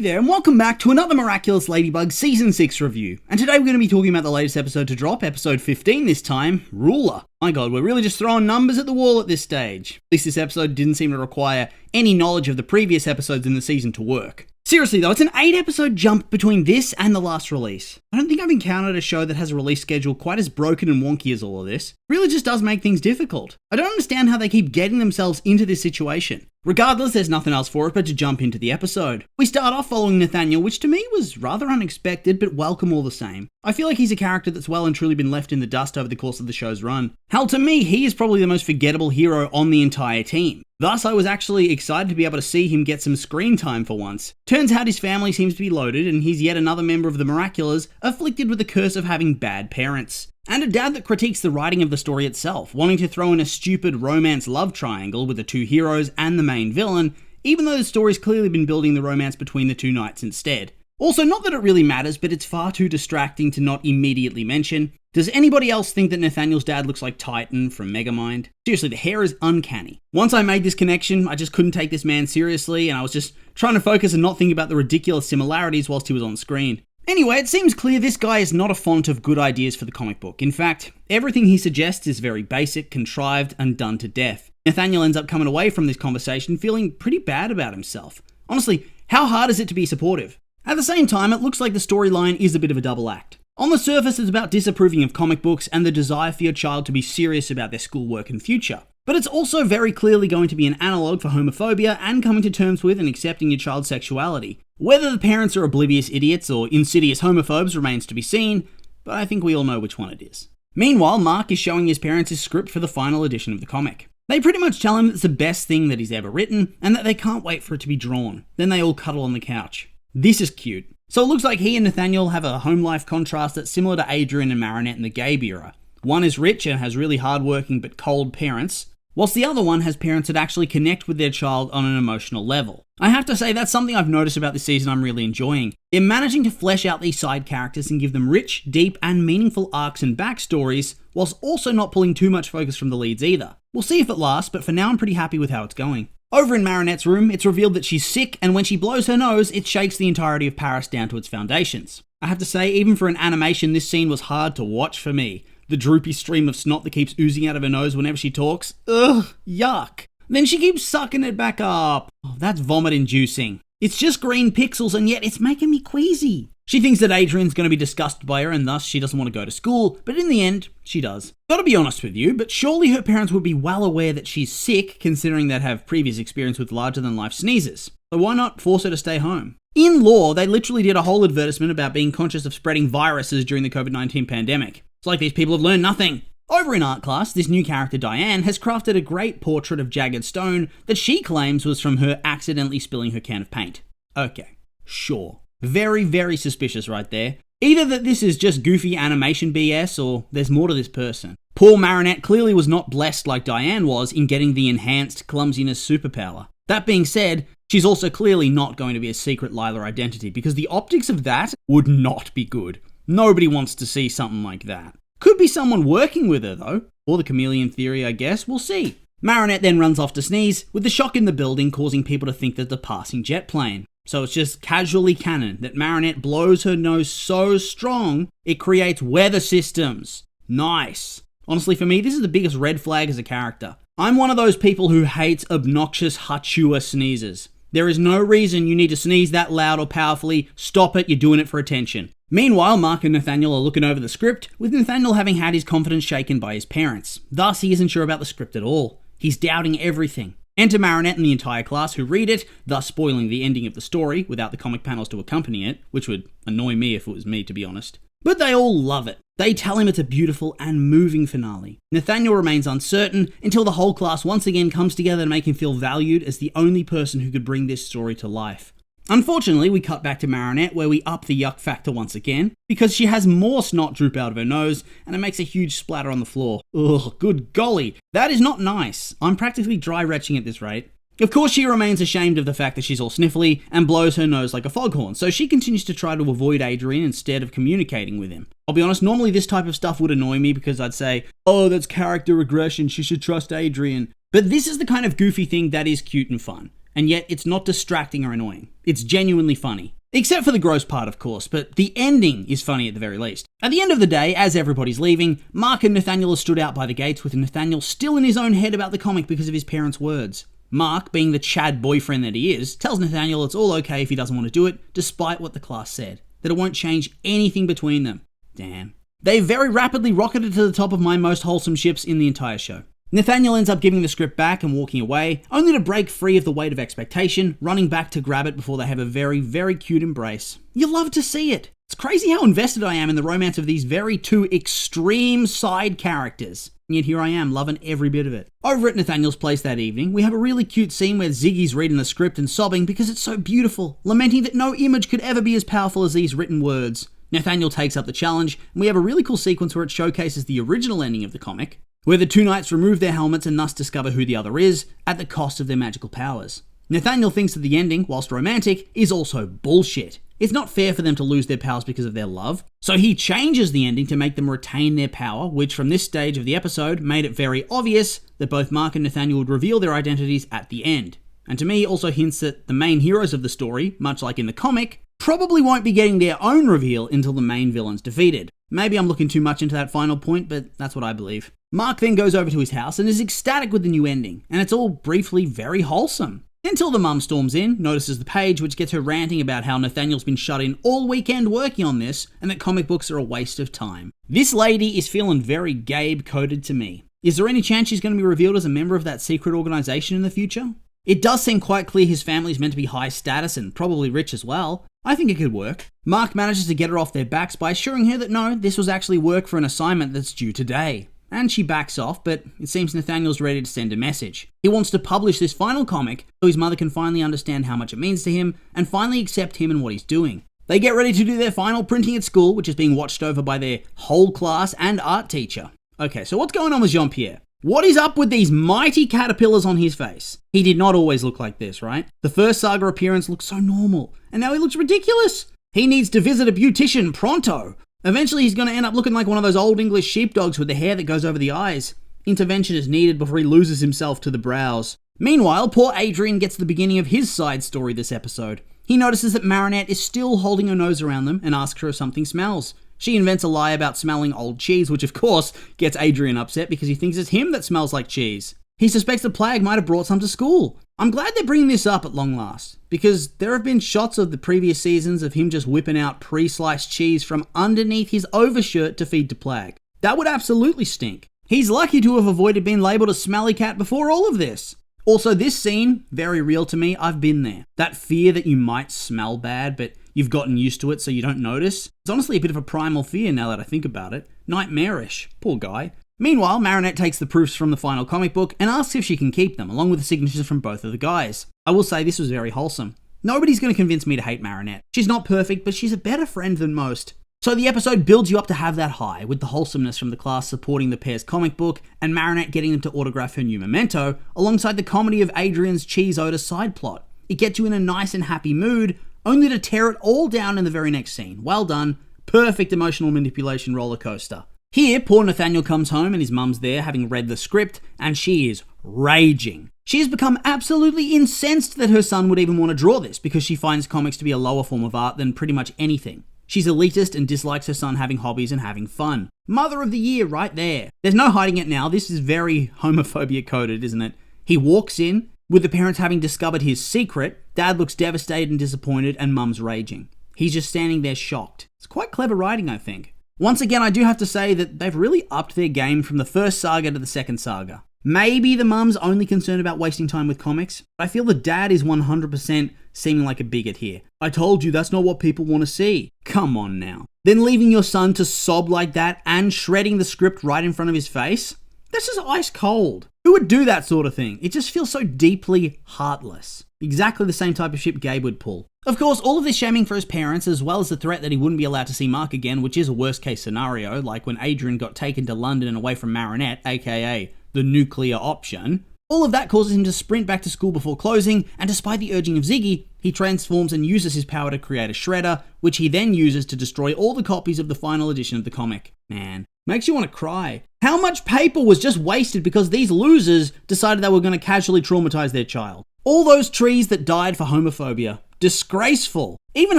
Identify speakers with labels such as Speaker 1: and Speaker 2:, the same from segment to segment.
Speaker 1: Hey there, and welcome back to another Miraculous Ladybug Season 6 review. And today we're going to be talking about the latest episode to drop, episode 15 this time, Ruler. My god, we're really just throwing numbers at the wall at this stage. At least this episode didn't seem to require any knowledge of the previous episodes in the season to work. Seriously though, it's an 8-episode jump between this and the last release. I don't think I've encountered a show that has a release schedule quite as broken and wonky as all of this. It really just does make things difficult. I don't understand how they keep getting themselves into this situation. Regardless, there's nothing else for it but to jump into the episode. We start off following Nathaniel, which to me was rather unexpected, but welcome all the same. I feel like he's a character that's well and truly been left in the dust over the course of the show's run. Hell, to me, he is probably the most forgettable hero on the entire team. Thus, I was actually excited to be able to see him get some screen time for once. Turns out his family seems to be loaded, and he's yet another member of the Miraculous, afflicted with the curse of having bad parents. And a dad that critiques the writing of the story itself, wanting to throw in a stupid romance love triangle with the two heroes and the main villain, even though the story's clearly been building the romance between the two knights instead. Also, not that it really matters, but it's far too distracting to not immediately mention. Does anybody else think that Nathaniel's dad looks like Titan from Megamind? Seriously, the hair is uncanny. Once I made this connection, I just couldn't take this man seriously, and I was just trying to focus and not think about the ridiculous similarities whilst he was on screen. Anyway, it seems clear this guy is not a font of good ideas for the comic book. In fact, everything he suggests is very basic, contrived, and done to death. Nathaniel ends up coming away from this conversation feeling pretty bad about himself. Honestly, how hard is it to be supportive? At the same time, it looks like the storyline is a bit of a double act. On the surface, it's about disapproving of comic books and the desire for your child to be serious about their schoolwork and future. But it's also very clearly going to be an analogue for homophobia and coming to terms with and accepting your child's sexuality. Whether the parents are oblivious idiots or insidious homophobes remains to be seen, but I think we all know which one it is. Meanwhile, Mark is showing his parents his script for the final edition of the comic. They pretty much tell him it's the best thing that he's ever written and that they can't wait for it to be drawn. Then they all cuddle on the couch. This is cute. So it looks like he and Nathaniel have a home life contrast that's similar to Adrian and Marinette in the Gabe era. One is rich and has really hardworking but cold parents, whilst the other one has parents that actually connect with their child on an emotional level. I have to say that's something I've noticed about this season I'm really enjoying. They're managing to flesh out these side characters and give them rich, deep, and meaningful arcs and backstories, whilst also not pulling too much focus from the leads either. We'll see if it lasts, but for now I'm pretty happy with how it's going. Over in Marinette's room, it's revealed that she's sick, and when she blows her nose, it shakes the entirety of Paris down to its foundations. I have to say, even for an animation, this scene was hard to watch for me. The droopy stream of snot that keeps oozing out of her nose whenever she talks. Ugh, yuck. Then she keeps sucking it back up. Oh, that's vomit-inducing. It's just green pixels, and yet it's making me queasy. She thinks that Adrian's going to be disgusted by her, and thus she doesn't want to go to school, but in the end, she does. Gotta be honest with you, but surely her parents would be well aware that she's sick, considering they'd have previous experience with larger-than-life sneezes. So why not force her to stay home? In law, they literally did a whole advertisement about being conscious of spreading viruses during the COVID-19 pandemic. It's like these people have learned nothing. Over in art class, this new character Diane has crafted a great portrait of jagged stone that she claims was from her accidentally spilling her can of paint. Okay, sure. Very, very suspicious right there. Either that this is just goofy animation BS or there's more to this person. Poor Marinette clearly was not blessed like Diane was in getting the enhanced clumsiness superpower. That being said, she's also clearly not going to be a secret Lila identity because the optics of that would not be good. Nobody wants to see something like that. Could be someone working with her though, or the chameleon theory I guess, we'll see. Marinette then runs off to sneeze, with the shock in the building causing people to think that the passing jet plane. So it's just casually canon that Marinette blows her nose so strong, it creates weather systems. Nice. Honestly, for me, this is the biggest red flag as a character. I'm one of those people who hates obnoxious Hachua sneezes. There is no reason you need to sneeze that loud or powerfully. Stop it, you're doing it for attention. Meanwhile, Mark and Nathaniel are looking over the script, with Nathaniel having had his confidence shaken by his parents. Thus, he isn't sure about the script at all. He's doubting everything. Enter Marinette and the entire class who read it, thus spoiling the ending of the story without the comic panels to accompany it, which would annoy me if it was me, to be honest. But they all love it. They tell him it's a beautiful and moving finale. Nathaniel remains uncertain until the whole class once again comes together to make him feel valued as the only person who could bring this story to life. Unfortunately, we cut back to Marinette where we up the yuck factor once again, because she has more snot droop out of her nose, and it makes a huge splatter on the floor. Ugh, good golly. That is not nice. I'm practically dry retching at this rate. Of course, she remains ashamed of the fact that she's all sniffly and blows her nose like a foghorn, so she continues to try to avoid Adrian instead of communicating with him. I'll be honest, normally this type of stuff would annoy me because I'd say, oh, that's character regression, she should trust Adrian. But this is the kind of goofy thing that is cute and fun. and yet it's not distracting or annoying. It's genuinely funny. Except for the gross part, of course, but the ending is funny at the very least. At the end of the day, as everybody's leaving, Mark and Nathaniel are stood out by the gates with Nathaniel still in his own head about the comic because of his parents' words. Mark, being the Chad boyfriend that he is, tells Nathaniel it's all okay if he doesn't want to do it, despite what the class said. That it won't change anything between them. Damn. They very rapidly rocketed to the top of my most wholesome ships in the entire show. Nathaniel ends up giving the script back and walking away, only to break free of the weight of expectation, running back to grab it before they have a very, very cute embrace. You love to see it. It's crazy how invested I am in the romance of these very two extreme side characters. And yet here I am, loving every bit of it. Over at Nathaniel's place that evening, we have a really cute scene where Ziggy's reading the script and sobbing because it's so beautiful, lamenting that no image could ever be as powerful as these written words. Nathaniel takes up the challenge, and we have a really cool sequence where it showcases the original ending of the comic, where the two knights remove their helmets and thus discover who the other is, at the cost of their magical powers. Nathaniel thinks that the ending, whilst romantic, is also bullshit. It's not fair for them to lose their powers because of their love, so he changes the ending to make them retain their power, which from this stage of the episode made it very obvious that both Mark and Nathaniel would reveal their identities at the end. And to me also hints that the main heroes of the story, much like in the comic, probably won't be getting their own reveal until the main villain's defeated. Maybe I'm looking too much into that final point, but that's what I believe. Mark then goes over to his house and is ecstatic with the new ending, and it's all briefly very wholesome. Until the mum storms in, notices the page, which gets her ranting about how Nathaniel's been shut in all weekend working on this, and that comic books are a waste of time. This lady is feeling very Gabe-coded to me. Is there any chance she's going to be revealed as a member of that secret organization in the future? It does seem quite clear his family's meant to be high status and probably rich as well. I think it could work. Mark manages to get her off their backs by assuring her that no, this was actually work for an assignment that's due today. And she backs off, but it seems Nathaniel's ready to send a message. He wants to publish this final comic so his mother can finally understand how much it means to him and finally accept him and what he's doing. They get ready to do their final printing at school, which is being watched over by their whole class and art teacher. Okay, so what's going on with Jean-Pierre? What is up with these mighty caterpillars on his face? He did not always look like this, right? The first Saga appearance looked so normal, and now he looks ridiculous. He needs to visit a beautician pronto. Eventually he's going to end up looking like one of those old English sheepdogs with the hair that goes over the eyes. Intervention is needed before he loses himself to the brows. Meanwhile, poor Adrian gets the beginning of his side story this episode. He notices that Marinette is still holding her nose around them and asks her if something smells. She invents a lie about smelling old cheese, which of course gets Adrian upset because he thinks it's him that smells like cheese. He suspects the plague might have brought some to school. I'm glad they're bringing this up at long last, because there have been shots of the previous seasons of him just whipping out pre-sliced cheese from underneath his overshirt to feed to Plague. That would absolutely stink. He's lucky to have avoided being labelled a smelly cat before all of this. Also, this scene, very real to me. I've been there. That fear that you might smell bad, but you've gotten used to it so you don't notice. It's honestly a bit of a primal fear now that I think about it. Nightmarish. Poor guy. Meanwhile, Marinette takes the proofs from the final comic book and asks if she can keep them, along with the signatures from both of the guys. I will say this was very wholesome. Nobody's going to convince me to hate Marinette. She's not perfect, but she's a better friend than most. So the episode builds you up to have that high, with the wholesomeness from the class supporting the pair's comic book, and Marinette getting them to autograph her new memento, alongside the comedy of Adrian's cheese odor side plot. It gets you in a nice and happy mood, only to tear it all down in the very next scene. Well done. Perfect emotional manipulation roller coaster. Here, poor Nathaniel comes home and his mum's there having read the script, and she is raging. She has become absolutely incensed that her son would even want to draw this because she finds comics to be a lower form of art than pretty much anything. She's elitist and dislikes her son having hobbies and having fun. Mother of the year right there. There's no hiding it now. This is very homophobia coded, isn't it? He walks in, with the parents having discovered his secret. Dad looks devastated and disappointed, and mum's raging. He's just standing there shocked. It's quite clever writing, I think. Once again, I do have to say that they've really upped their game from the first saga to the second saga. Maybe the mum's only concerned about wasting time with comics, but I feel the dad is 100% seeming like a bigot here. I told you that's not what people want to see. Come on now. Then leaving your son to sob like that and shredding the script right in front of his face? This is ice cold. Who would do that sort of thing? It just feels so deeply heartless. Exactly the same type of shit Gabe would pull. Of course, all of this shaming for his parents, as well as the threat that he wouldn't be allowed to see Mark again, which is a worst case scenario, like when Adrian got taken to London and away from Marinette, aka the nuclear option. All of that causes him to sprint back to school before closing, and despite the urging of Ziggy, he transforms and uses his power to create a shredder, which he then uses to destroy all the copies of the final edition of the comic. Man, makes you want to cry. How much paper was just wasted because these losers decided they were going to casually traumatize their child? All those trees that died for homophobia. Disgraceful. Even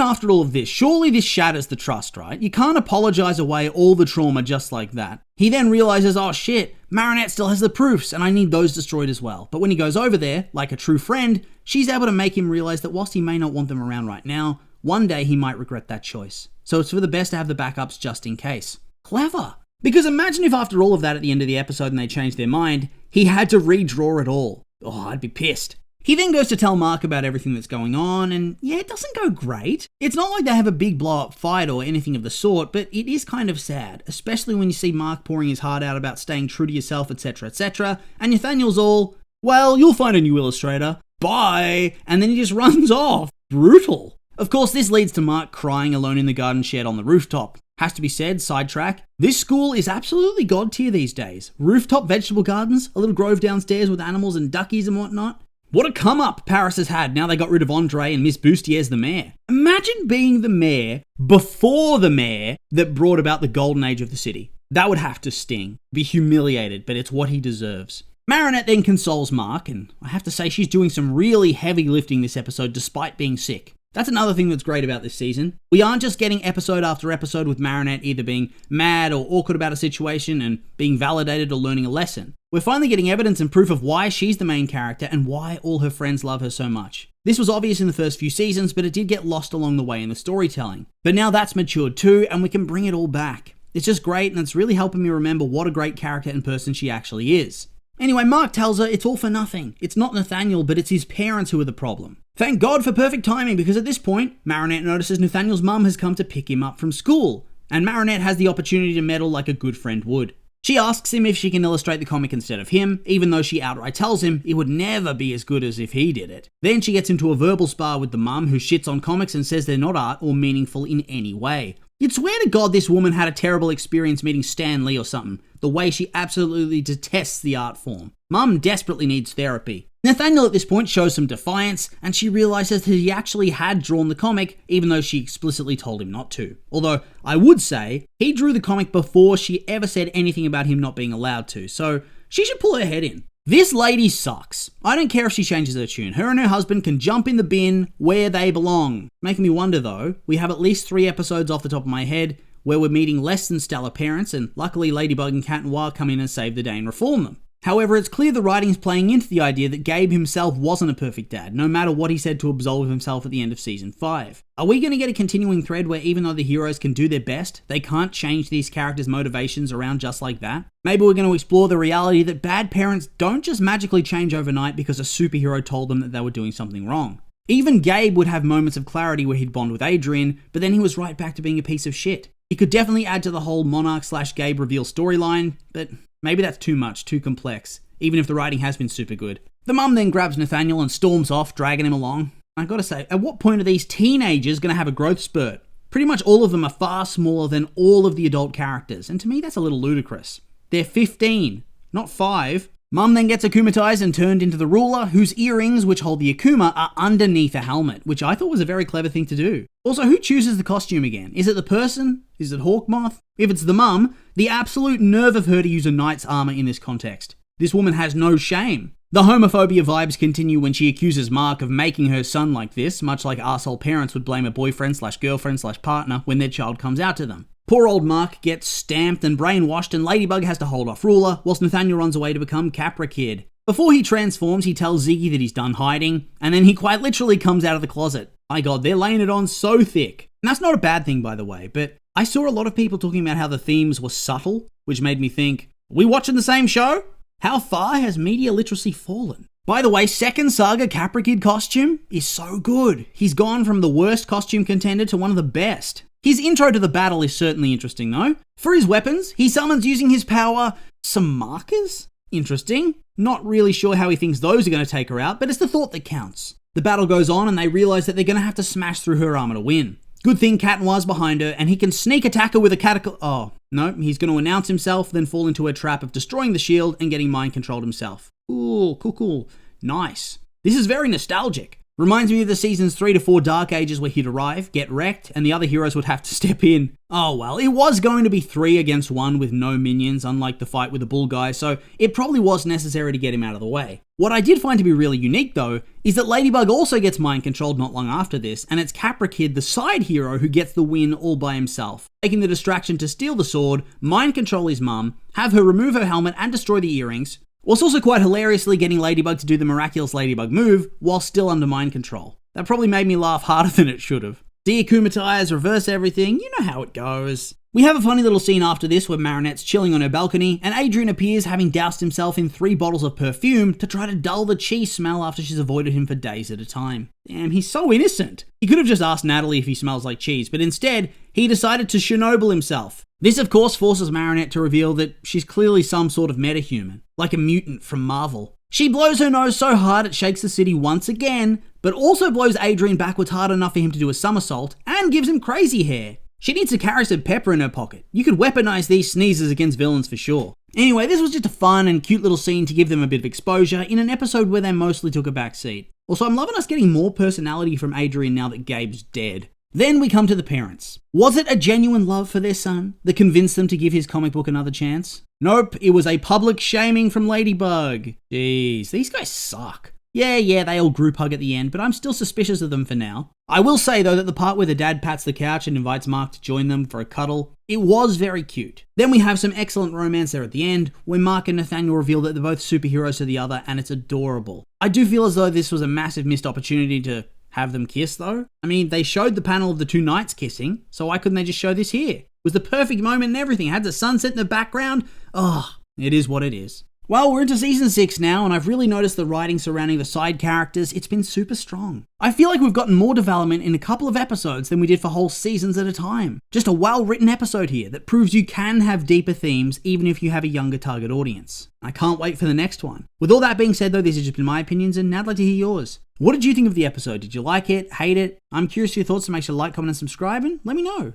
Speaker 1: after all of this, surely this shatters the trust, right? You can't apologize away all the trauma just like that. He then realizes, oh shit, Marinette still has the proofs and I need those destroyed as well. But when he goes over there, like a true friend, she's able to make him realize that whilst he may not want them around right now, one day he might regret that choice. So it's for the best to have the backups just in case. Clever. Because imagine if after all of that at the end of the episode and they changed their mind, he had to redraw it all. Oh, I'd be pissed. He then goes to tell Mark about everything that's going on, and yeah, it doesn't go great. It's not like they have a big blow-up fight or anything of the sort, but it is kind of sad, especially when you see Mark pouring his heart out about staying true to yourself, etc., and Nathaniel's all, well, you'll find a new illustrator, bye, and then he just runs off. Brutal. Of course, this leads to Mark crying alone in the garden shed on the rooftop. Has to be said, sidetrack, this school is absolutely god tier these days. Rooftop vegetable gardens, a little grove downstairs with animals and duckies and whatnot. What a come up Paris has had now they got rid of Andre and Miss Boustier's the mayor. Imagine being the mayor before the mayor that brought about the golden age of the city. That would have to sting. Be humiliated, but it's what he deserves. Marinette then consoles Mark, and I have to say she's doing some really heavy lifting this episode despite being sick. That's another thing that's great about this season. We aren't just getting episode after episode with Marinette either being mad or awkward about a situation and being validated or learning a lesson. We're finally getting evidence and proof of why she's the main character and why all her friends love her so much. This was obvious in the first few seasons, but it did get lost along the way in the storytelling. But now that's matured too, and we can bring it all back. It's just great, and it's really helping me remember what a great character and person she actually is. Anyway, Mark tells her it's all for nothing. It's not Nathaniel, but it's his parents who are the problem. Thank God for perfect timing, because at this point, Marinette notices Nathaniel's mum has come to pick him up from school, and Marinette has the opportunity to meddle like a good friend would. She asks him if she can illustrate the comic instead of him, even though she outright tells him it would never be as good as if he did it. Then she gets into a verbal spar with the mum, who shits on comics and says they're not art or meaningful in any way. You'd swear to God this woman had a terrible experience meeting Stan Lee or something, the way she absolutely detests the art form. Mum desperately needs therapy. Nathaniel at this point shows some defiance, and she realizes that he actually had drawn the comic, even though she explicitly told him not to. Although, I would say, he drew the comic before she ever said anything about him not being allowed to, so she should pull her head in. This lady sucks. I don't care if she changes her tune. Her and her husband can jump in the bin where they belong. Making me wonder though, we have at least 3 episodes off the top of my head where we're meeting less than stellar parents, and luckily Ladybug and Cat Noir come in and save the day and reform them. However, it's clear the writing's playing into the idea that Gabe himself wasn't a perfect dad, no matter what he said to absolve himself at the end of season 5. Are we going to get a continuing thread where even though the heroes can do their best, they can't change these characters' motivations around just like that? Maybe we're going to explore the reality that bad parents don't just magically change overnight because a superhero told them that they were doing something wrong. Even Gabe would have moments of clarity where he'd bond with Adrian, but then he was right back to being a piece of shit. He could definitely add to the whole Monarch/Gabe reveal storyline, but maybe that's too much, too complex, even if the writing has been super good. The mum then grabs Nathaniel and storms off, dragging him along. I gotta say, at what point are these teenagers gonna have a growth spurt? Pretty much all of them are far smaller than all of the adult characters, and to me that's a little ludicrous. They're 15, not 5. Mum then gets akumatized and turned into the ruler, whose earrings, which hold the akuma, are underneath a helmet, which I thought was a very clever thing to do. Also, who chooses the costume again? Is it the person? Is it Hawkmoth? If it's the mum, the absolute nerve of her to use a knight's armor in this context. This woman has no shame. The homophobia vibes continue when she accuses Mark of making her son like this, much like arsehole parents would blame a boyfriend/girlfriend/partner when their child comes out to them. Poor old Mark gets stamped and brainwashed, and Ladybug has to hold off Ruler, whilst Nathaniel runs away to become Capra Kid. Before he transforms, he tells Ziggy that he's done hiding, and then he quite literally comes out of the closet. My God, they're laying it on so thick. And that's not a bad thing, by the way, but I saw a lot of people talking about how the themes were subtle, which made me think, are we watching the same show? How far has media literacy fallen? By the way, second saga Capra Kid costume is so good. He's gone from the worst costume contender to one of the best. His intro to the battle is certainly interesting though. For his weapons, he summons using his power some markers? Interesting. Not really sure how he thinks those are going to take her out, but it's the thought that counts. The battle goes on and they realise that they're going to have to smash through her armor to win. Good thing Cat Noir's behind her and he can sneak attack her with a catacomb. Oh, no, he's going to announce himself, then fall into a trap of destroying the shield and getting mind controlled himself. Ooh, cool. Nice. This is very nostalgic. Reminds me of the season's 3 to 4 Dark Ages where he'd arrive, get wrecked, and the other heroes would have to step in. Oh well, it was going to be 3 against 1 with no minions, unlike the fight with the bull guy, so it probably was necessary to get him out of the way. What I did find to be really unique though, is that Ladybug also gets mind controlled not long after this, and it's Capra Kid, the side hero, who gets the win all by himself, taking the distraction to steal the sword, mind control his mum, have her remove her helmet and destroy the earrings, whilst also quite hilariously getting Ladybug to do the Miraculous Ladybug move while still under mind control. That probably made me laugh harder than it should have. Deakumatize, reverse everything, you know how it goes. We have a funny little scene after this where Marinette's chilling on her balcony and Adrian appears having doused himself in 3 bottles of perfume to try to dull the cheese smell after she's avoided him for days at a time. Damn, he's so innocent. He could have just asked Natalie if he smells like cheese, but instead, he decided to Chernobyl himself. This of course forces Marinette to reveal that she's clearly some sort of metahuman, like a mutant from Marvel. She blows her nose so hard it shakes the city once again, but also blows Adrian backwards hard enough for him to do a somersault and gives him crazy hair. She needs to carry some pepper in her pocket. You could weaponize these sneezes against villains for sure. Anyway, this was just a fun and cute little scene to give them a bit of exposure in an episode where they mostly took a back seat. Also, I'm loving us getting more personality from Adrian now that Gabe's dead. Then we come to the parents. Was it a genuine love for their son that convinced them to give his comic book another chance? Nope, it was a public shaming from Ladybug. Jeez, these guys suck. Yeah, they all group hug at the end, but I'm still suspicious of them for now. I will say though that the part where the dad pats the couch and invites Mark to join them for a cuddle, it was very cute. Then we have some excellent romance there at the end, where Mark and Nathaniel reveal that they're both superheroes to the other, and it's adorable. I do feel as though this was a massive missed opportunity to have them kiss though. I mean, they showed the panel of the 2 knights kissing, so why couldn't they just show this here? It was the perfect moment and everything. It had the sunset in the background. Oh, it is what it is. Well, we're into season 6 now, and I've really noticed the writing surrounding the side characters. It's been super strong. I feel like we've gotten more development in a couple of episodes than we did for whole seasons at a time. Just a well-written episode here that proves you can have deeper themes even if you have a younger target audience. I can't wait for the next one. With all that being said though, these have just been my opinions, and now I'd like to hear yours. What did you think of the episode? Did you like it? Hate it? I'm curious for your thoughts, so make sure to like, comment, and subscribe, and let me know.